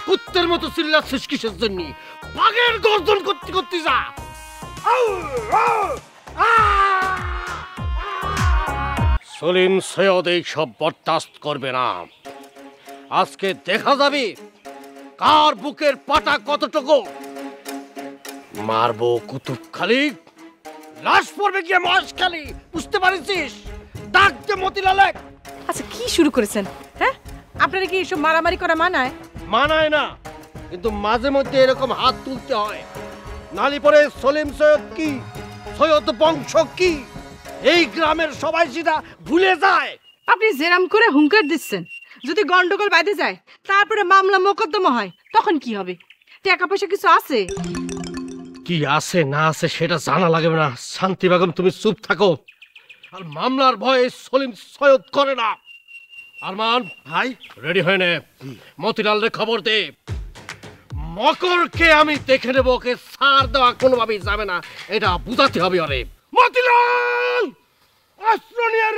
কুত্তের মতো চিল্লাচ্ছিস কিসের জন্য? বাঘের গর্জন করতে করতে যা। সলিম সৈয়দ এই সব বরদাস্ত করবে না। আজকে দেখা যাবে কার বুকের পাটা কতটুকু। মারবো কুতুবখালি, লাশ পড়বে গিয়ে মহেশখালী, বুঝতে পারছিস? ডাক দে মতিলালে। আচ্ছা কি শুরু করেছেন? হ্যাঁ, আপনারা কি এসব মারামারি করা মানায়? মানায় না, কিন্তু মাঝে মধ্যে এরকম হাত তুলতে হয়। নালি পরে সলিম সৈয়দ কি, সৈয়দ বংশ কি, এই গ্রামের সবাই সেটা ভুলে যায়। আপনি জেরাম করে হুঙ্কার দিচ্ছেন, যদি গন্ডগোল বাঁধে যায়, তারপরে মামলা মোকদ্দমা হয়, তখন কি হবে? টাকা পয়সা কিছু আছে? কি আছে না আছে সেটা জানা লাগবে না। শান্তি বেগম, তুমি চুপ থাকো। আর মামলার ভয়ে সলিম সৈয়দ করে না। আরমান ভাই, রেডি হয়ে নে, মতিলালরে খবর দে। মকরকে আমি দেখে নেব, ওকে ছাড় দেওয়া কোনোভাবেই যাবে না, এটা বুঝাতে হবে। আরে মতিলাল, অস্ত্র নিয়ে